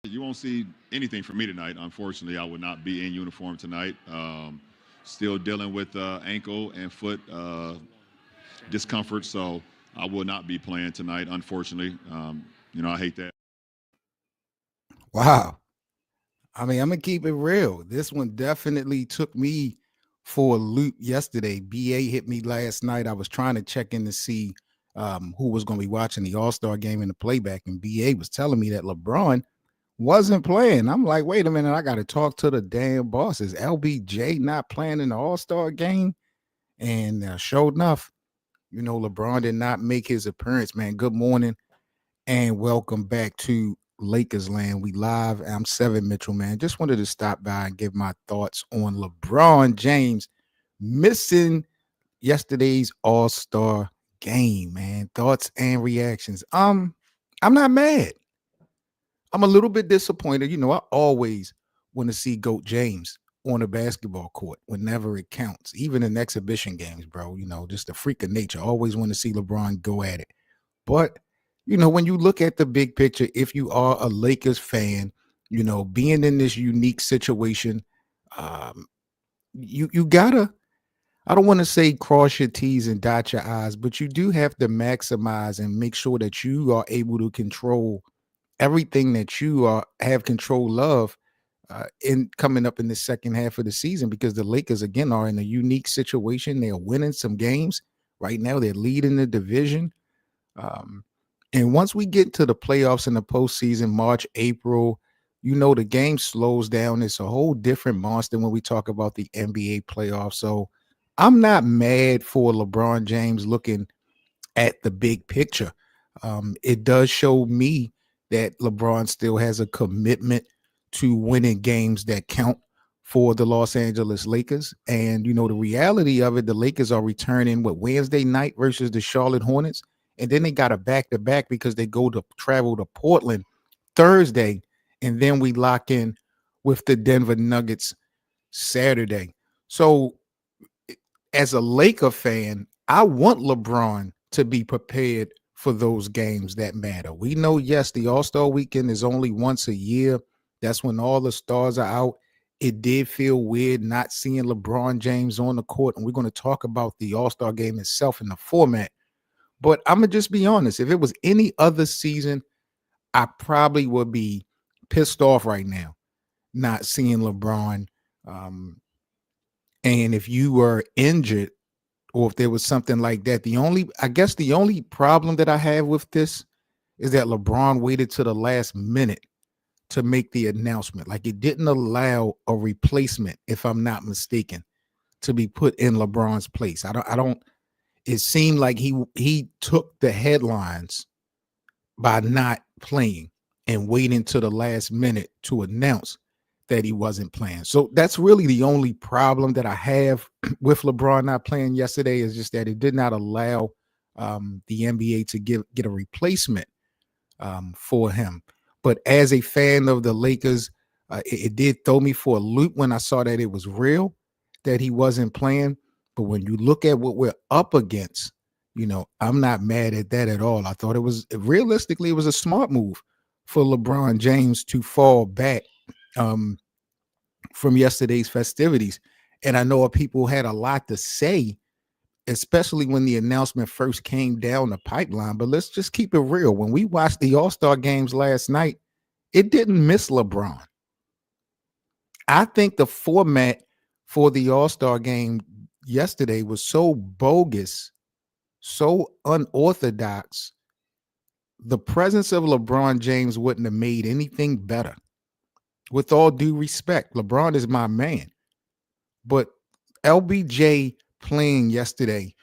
You won't see anything from me tonight. Unfortunately, I will not be in uniform tonight. Still dealing with ankle and foot discomfort, so I will not be playing tonight. Unfortunately, I hate that. Wow. I mean, I'm gonna keep it real. This one definitely took me for a loop yesterday. BA hit me last night. I was trying to check in to see who was going to be watching the All Star game in the playback, and BA was telling me that LeBron wasn't playing. I'm like, wait a minute, I got to talk to the damn boss. Is LBJ not playing in the All Star game? And sure enough, LeBron did not make his appearance. Man, good morning and welcome back to Lakers Land. We live. I'm Seven Mitchell, man. Just wanted to stop by and give my thoughts on LeBron James missing yesterday's All-Star game, man. Thoughts and reactions. I'm not mad. I'm a little bit disappointed. I always want to see GOAT James on a basketball court whenever it counts, even in exhibition games, bro. Just a freak of nature. Always want to see LeBron go at it. But when you look at the big picture, if you are a Lakers fan, being in this unique situation, um, you gotta. I don't want to say cross your T's and dot your I's, but you do have to maximize and make sure that you are able to control everything that you have control of in coming up in the second half of the season, because the Lakers again are in a unique situation. They're winning some games right now. They're leading the division. Um, and once we get to the playoffs in the postseason, March, April, the game slows down. It's a whole different monster when we talk about the NBA playoffs. So I'm not mad for LeBron James looking at the big picture. It does show me that LeBron still has a commitment to winning games that count for the Los Angeles Lakers. And, the reality of it, the Lakers are returning Wednesday night versus the Charlotte Hornets. And then they got a back to back because they go to travel to Portland Thursday. And then we lock in with the Denver Nuggets Saturday. So as a Laker fan, I want LeBron to be prepared for those games that matter. We know, yes, the All-Star weekend is only once a year. That's when all the stars are out. It did feel weird not seeing LeBron James on the court, and we're going to talk about the All-Star game itself and the format. But I'm going to just be honest. If it was any other season, I probably would be pissed off right now not seeing LeBron. Um, and if you were injured, or if there was something like that. The only problem that I have with this is that LeBron waited to the last minute to make the announcement. Like, it didn't allow a replacement, if I'm not mistaken, to be put in LeBron's place. I don't it seemed like he took the headlines by not playing and waiting to the last minute to announce that he wasn't playing. So that's really the only problem that I have with LeBron not playing yesterday, is just that it did not allow the NBA to get a replacement for him. But as a fan of the Lakers, it did throw me for a loop when I saw that it was real, that he wasn't playing. But when you look at what we're up against, I'm not mad at that at all. I thought it was a smart move for LeBron James to fall back um, from yesterday's festivities. And I know people had a lot to say, especially when the announcement first came down the pipeline. But let's just keep it real. When we watched the All-Star games last night, it didn't miss LeBron. I think the format for the All-Star game yesterday was so bogus, so unorthodox. The presence of LeBron James wouldn't have made anything better. With all due respect, LeBron is my man. But LBJ playing yesterday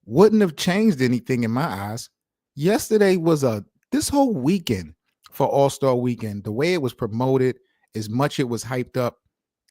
wouldn't have changed anything in my eyes. Yesterday was this whole weekend for All-Star weekend, the way it was promoted, as much it was hyped up,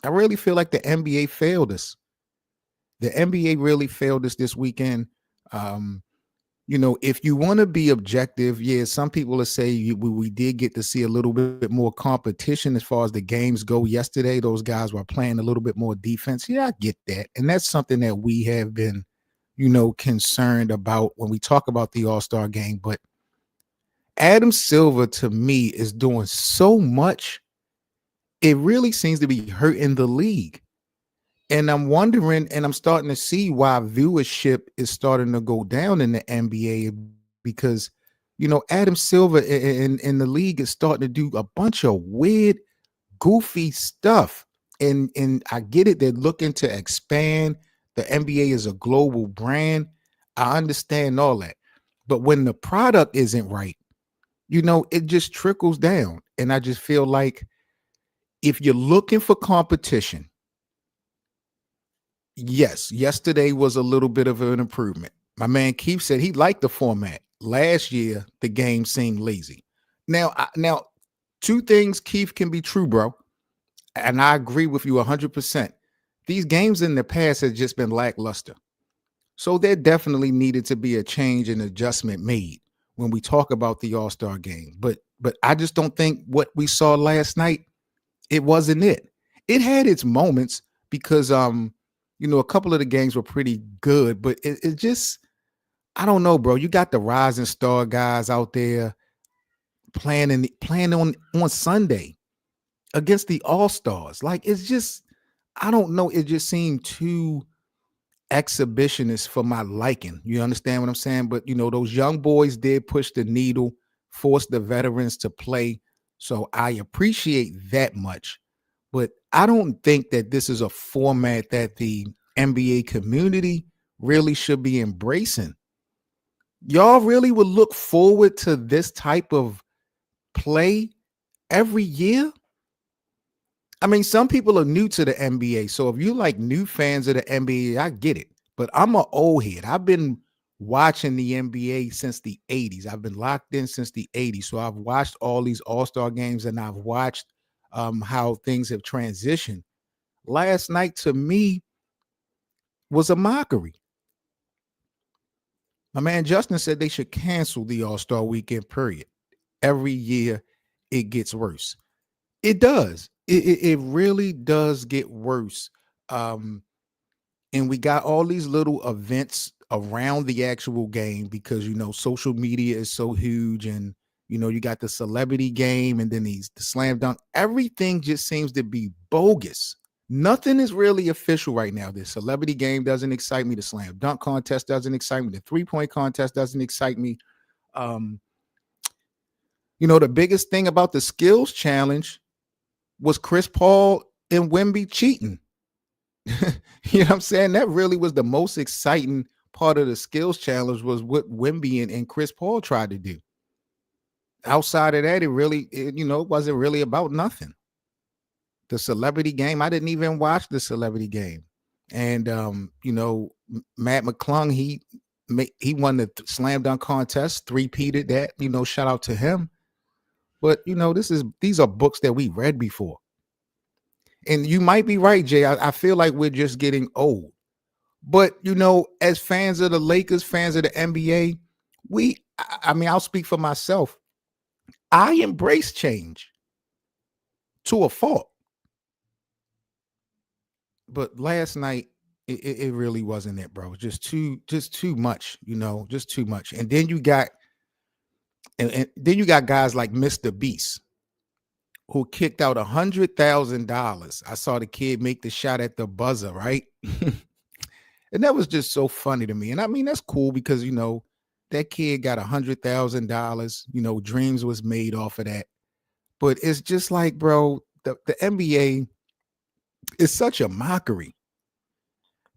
I really feel like the NBA failed us. The NBA really failed us this weekend. Um, if you want to be objective, yeah, some people will say we did get to see a little bit more competition as far as the games go yesterday. Those guys were playing a little bit more defense. Yeah, I get that. And that's something that we have been, concerned about when we talk about the All-Star game. But Adam Silver to me is doing so much. It really seems to be hurting the league. And I'm wondering, and I'm starting to see why viewership is starting to go down in the NBA because, Adam Silver in the league is starting to do a bunch of weird, goofy stuff. And I get it, they're looking to expand. The NBA is a global brand. I understand all that. But when the product isn't right, it just trickles down. And I just feel like if you're looking for competition, yes, yesterday was a little bit of an improvement. My man Keith said he liked the format. Last year, the game seemed lazy. Now, two things, Keith, can be true, bro, and I agree with you 100%. These games in the past have just been lackluster. So there definitely needed to be a change and adjustment made when we talk about the All-Star game. But I just don't think what we saw last night, it wasn't it. It had its moments because a couple of the games were pretty good, but it just, I don't know, bro. You got the rising star guys out there playing on Sunday against the All-Stars. Like, it's just, I don't know. It just seemed too exhibitionist for my liking. You understand what I'm saying? But those young boys did push the needle, force the veterans to play. So I appreciate that much. But I don't think that this is a format that the NBA community really should be embracing. Y'all really would look forward to this type of play every year? I mean, some people are new to the NBA. So if you like new fans of the NBA, I get it. But I'm an old head. I've been watching the NBA since the 80s. I've been locked in since the 80s. So I've watched all these All-Star games and I've watched how things have transitioned. Last night to me was a mockery. My man Justin said they should cancel the All-Star weekend, period. Every year it gets worse. It does. It really does get worse. Um, and we got all these little events around the actual game because social media is so huge, and you got the celebrity game, and then the slam dunk. Everything just seems to be bogus. Nothing is really official right now. The celebrity game doesn't excite me. The slam dunk contest doesn't excite me. The 3-point contest doesn't excite me. Um, the biggest thing about the skills challenge was Chris Paul and Wemby cheating. You know what I'm saying? That really was the most exciting part of the skills challenge, was what Wemby and Chris Paul tried to do. Outside of that, it wasn't really about nothing. The celebrity game, I didn't even watch the celebrity game. And Matt McClung, he won the slam dunk contest, three-peated that, shout out to him. But these are books that we read before. And you might be right, Jay. I feel like we're just getting old. But as fans of the Lakers, fans of the NBA, I mean, I'll speak for myself. I embrace change to a fault. But last night, it really wasn't it, bro. Just too much, just too much. And then you got guys like Mr. Beast, who kicked out $100,000. I saw the kid make the shot at the buzzer, right? And that was just so funny to me. And I mean, that's cool because that kid got $100,000. Dreams was made off of that. But it's just like, bro, the NBA is such a mockery.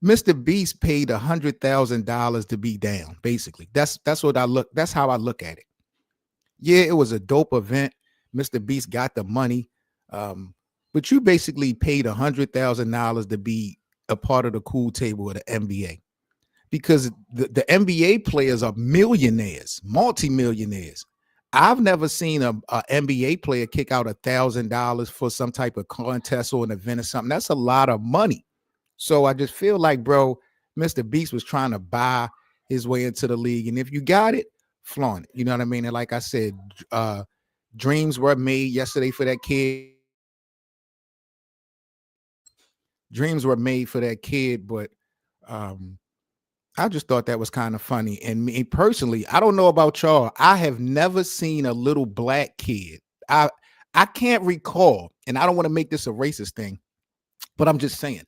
Mr. Beast paid $100,000 to be down. Basically, that's what I look. That's how I look at it. Yeah, it was a dope event. Mr. Beast got the money, but you basically paid $100,000 to be a part of the cool table of the NBA. Because the NBA players are millionaires, multimillionaires. I've never seen a NBA player kick out $1,000 for some type of contest or an event or something. That's a lot of money. So I just feel like, bro, Mr. Beast was trying to buy his way into the league. And if you got it, flaunt it. You know what I mean? And like I said, dreams were made yesterday for that kid. Dreams were made for that kid, but I just thought that was kind of funny. And me personally, I don't know about y'all. I have never seen a little black kid. I I can't recall, and I don't want to make this a racist thing, but I'm just saying.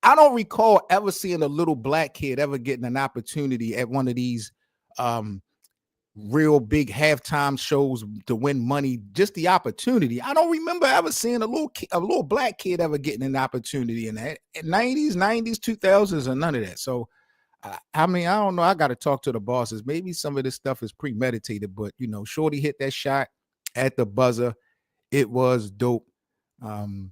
I don't recall ever seeing a little black kid ever getting an opportunity at one of these um real big halftime shows to win money, just the opportunity. I don't remember ever seeing a little black kid ever getting an opportunity in that in 90s, 2000s, or none of that. So I mean, I don't know. I got to talk to the bosses. Maybe some of this stuff is premeditated, but Shorty hit that shot at the buzzer. It was dope. Um,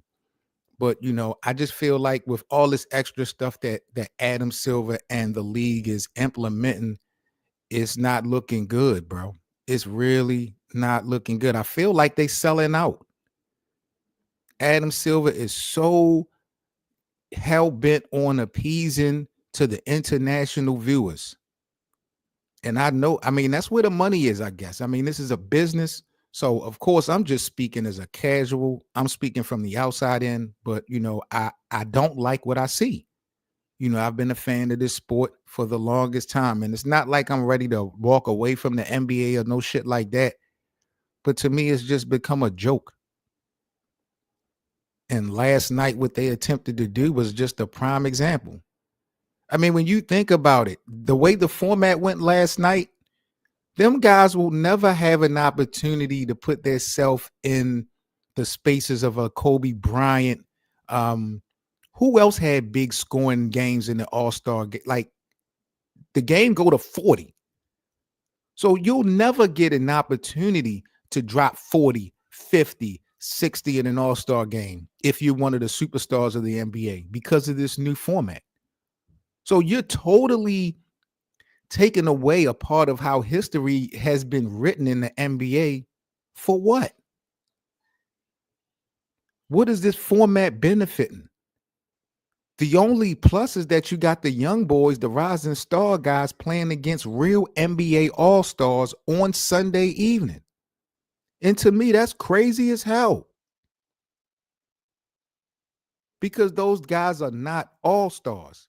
but I just feel like with all this extra stuff that Adam Silver and the league is implementing, it's not looking good, bro. It's really not looking good. I feel like they selling out. Adam Silver is so hell bent on appeasing to the international viewers. And I know, I mean, that's where the money is, I guess. I mean, this is a business. So of course, I'm just speaking as a casual. I'm speaking from the outside in, but I don't like what I see. I've been a fan of this sport for the longest time. And it's not like I'm ready to walk away from the NBA or no shit like that. But to me, it's just become a joke. And last night, what they attempted to do was just a prime example. I mean, when you think about it, the way the format went last night, them guys will never have an opportunity to put their self in the spaces of a Kobe Bryant. Who else had big scoring games in the All-Star game? Like the game go to 40. So you'll never get an opportunity to drop 40, 50, 60 in an All-Star game if you're one of the superstars of the NBA because of this new format. So you're totally taking away a part of how history has been written in the NBA. For what? What is this format benefiting? The only plus is that you got the young boys, the rising star guys playing against real NBA all-stars on Sunday evening. And to me, that's crazy as hell. Because those guys are not all-stars.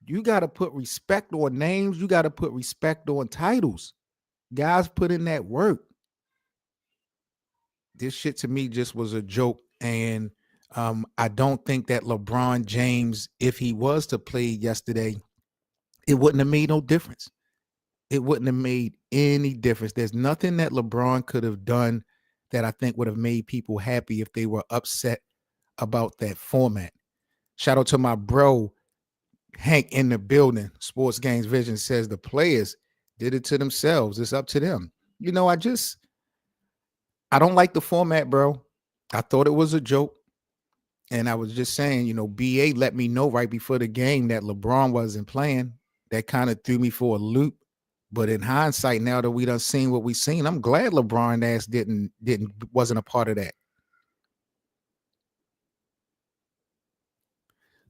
You got to put respect on names. You got to put respect on titles. Guys put in that work. This shit to me just was a joke. And I don't think that LeBron James, if he was to play yesterday, it wouldn't have made no difference. It wouldn't have made any difference. There's nothing that LeBron could have done that I think would have made people happy if they were upset about that format. Shout out to my bro, Hank in the building. Sports Games Vision says the players did it to themselves. It's up to them. I don't like the format, bro. I thought it was a joke. And I was just saying, BA let me know right before the game that LeBron wasn't playing. That kind of threw me for a loop. But in hindsight, now that we done seen what we seen, I'm glad LeBron ass wasn't a part of that.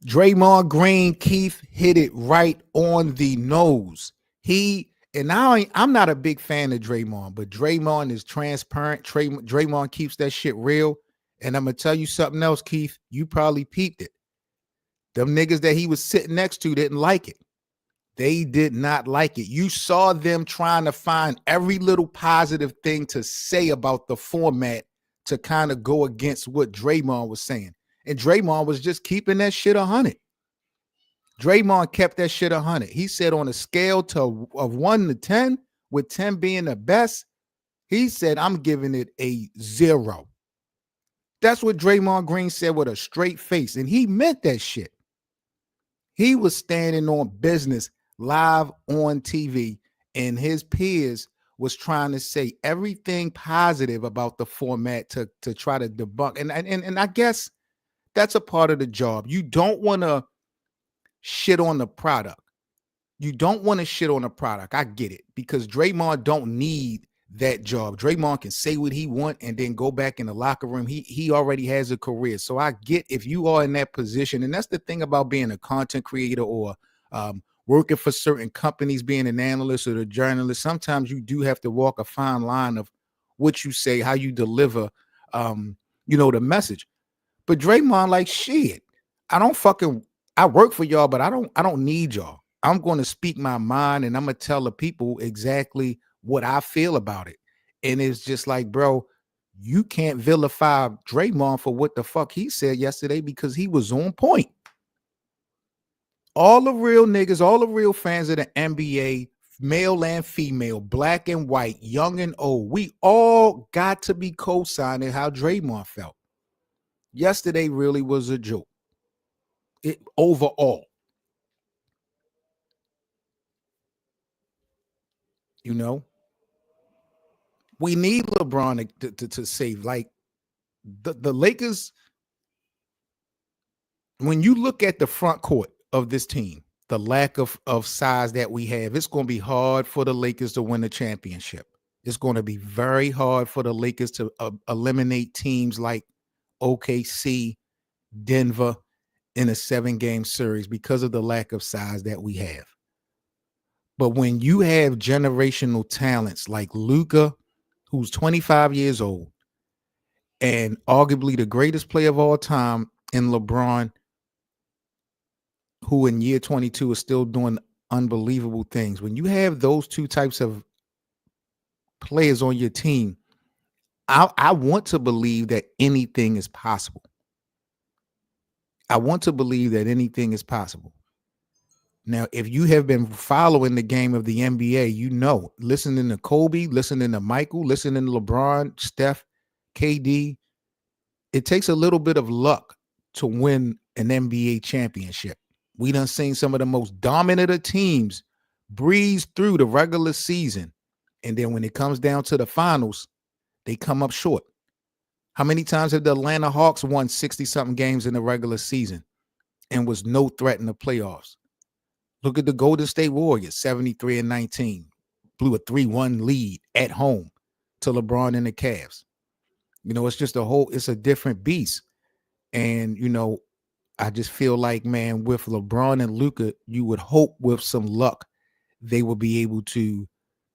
Draymond Green, Keith hit it right on the nose. I'm not a big fan of Draymond, but Draymond is transparent. Draymond keeps that shit real. And I'm gonna tell you something else, Keith. You probably peeped it. Them niggas that he was sitting next to didn't like it. They did not like it. You saw them trying to find every little positive thing to say about the format to kind of go against what Draymond was saying. And Draymond was just keeping that shit 100. Draymond kept that shit 100. He said on a scale of 1 to 10, with 10 being the best, he said, I'm giving it a 0. That's what Draymond Green said with a straight face. And he meant that shit. He was standing on business live on TV, and his peers was trying to say everything positive about the format to try to debunk. And I guess that's a part of the job. You don't want to shit on the product. You don't want to shit on the product. I get it, because Draymond don't need that job. Draymond can say what he want and then go back in the locker room. He already has a career. So I get if you are in that position, and that's the thing about being a content creator or working for certain companies, being an analyst or a journalist. Sometimes you do have to walk a fine line of what you say, how you deliver, the message. But Draymond, like, shit, I don't fucking I work for y'all, but I don't need y'all. I'm going to speak my mind and I'm going to tell the people exactly what I feel about it. And it's just like, bro, you can't vilify Draymond for what the fuck he said yesterday because he was on point. All the real niggas, all the real fans of the NBA, male and female, black and white, young and old, we all got to be co-signing how Draymond felt. Yesterday really was a joke. It overall, you know, we need LeBron to save. Like the Lakers, when you look at the front court of this team, the lack of size that we have, it's going to be hard for the Lakers to win the championship. It's going to be very hard for the Lakers to eliminate teams like OKC, Denver in a 7-game series because of the lack of size that we have. But when you have generational talents like Luka, who's 25 years old, and arguably the greatest player of all time in LeBron, who in year 22 is still doing unbelievable things. When you have those two types of players on your team, I want to believe that anything is possible. I want to believe that anything is possible. Now, if you have been following the game of the NBA, you know, listening to Kobe, listening to Michael, listening to LeBron, Steph, KD, it takes a little bit of luck to win an NBA championship. We done seen some of the most dominant of teams breeze through the regular season. And then when it comes down to the finals, they come up short. How many times have the Atlanta Hawks won 60-something games in the regular season and was no threat in the playoffs? Look at the Golden State Warriors, 73-19. Blew a 3-1 lead at home to LeBron and the Cavs. You know, it's just it's a different beast. And, you know, I just feel like, man, with LeBron and Luka, you would hope with some luck they will be able to,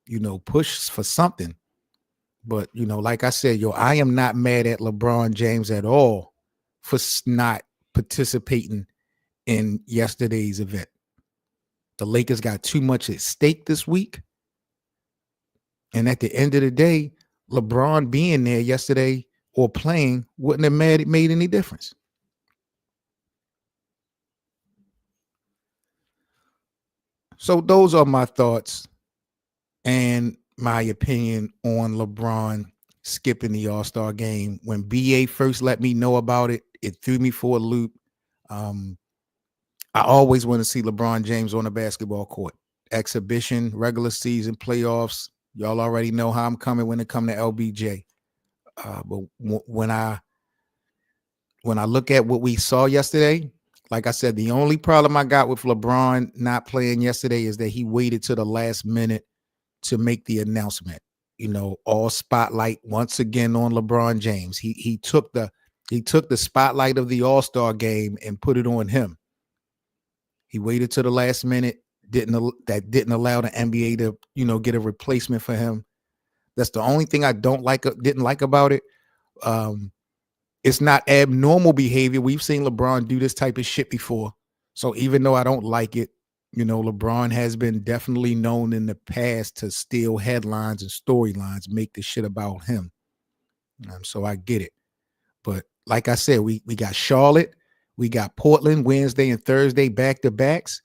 you know, push for something. But, you know, like I said, I am not mad at LeBron James at all for not participating in yesterday's event. The Lakers got too much at stake this week. And at the end of the day, LeBron being there yesterday or playing wouldn't have made any difference. So those are my thoughts and my opinion on LeBron skipping the All-Star game. When BA first let me know about it, it threw me for a loop. I always want to see LeBron James on the basketball court. Exhibition, regular season, playoffs. Y'all already know how I'm coming when it comes to LBJ. But when I look at what we saw yesterday, like I said, the only problem I got with LeBron not playing yesterday is that he waited to the last minute to make the announcement. You know, all spotlight once again on LeBron James. He took the spotlight of the All-Star game and put it on him. He waited to the last minute. Didn't allow the NBA to, you know, get a replacement for him. That's the only thing I didn't like about it. It's not abnormal behavior. We've seen LeBron do this type of shit before. So even though I don't like it, you know, LeBron has been definitely known in the past to steal headlines and storylines, make the shit about him. So I get it. But like I said, we got Charlotte, we got Portland Wednesday and Thursday back-to-backs,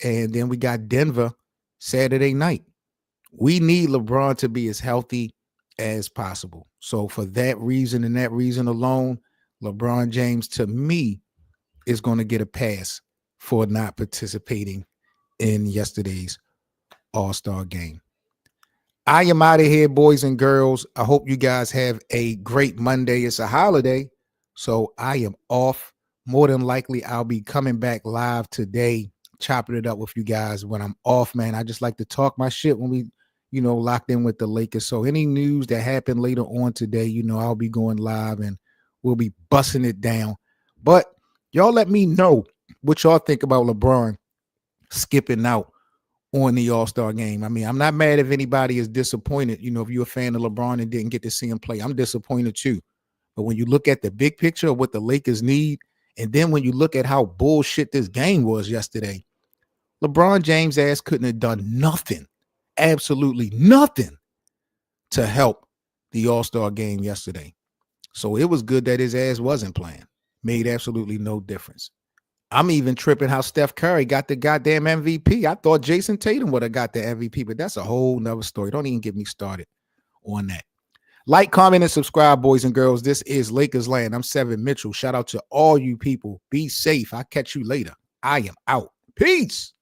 and then we got Denver Saturday night. We need LeBron to be as healthy as possible. So for that reason and that reason alone, LeBron James, to me, is going to get a pass for not participating in yesterday's All-Star game. I am out of here, boys and girls. I hope you guys have a great Monday. It's a holiday, so I am off. More than likely, I'll be coming back live today, chopping it up with you guys when I'm off, man. I just like to talk my shit when we, you know, locked in with the Lakers. So any news that happened later on today, you know, I'll be going live and we'll be busting it down. But y'all let me know what y'all think about LeBron skipping out on the All-Star game. I mean, I'm not mad if anybody is disappointed. You know, if you're a fan of LeBron and didn't get to see him play, I'm disappointed too. But when you look at the big picture of what the Lakers need And then when you look at how bullshit this game was yesterday, LeBron James' ass couldn't have done nothing, absolutely nothing to help the All-Star game yesterday. So it was good that his ass wasn't playing. Made absolutely no difference. I'm even tripping how Steph Curry got the goddamn MVP. I thought Jason Tatum would have got the MVP, but that's a whole nother story. Don't even get me started on that. Like, comment, and subscribe, boys and girls. This is Lakers Land. I'm Seven Mitchell. Shout out to all you people. Be safe. I'll catch you later. I am out. Peace.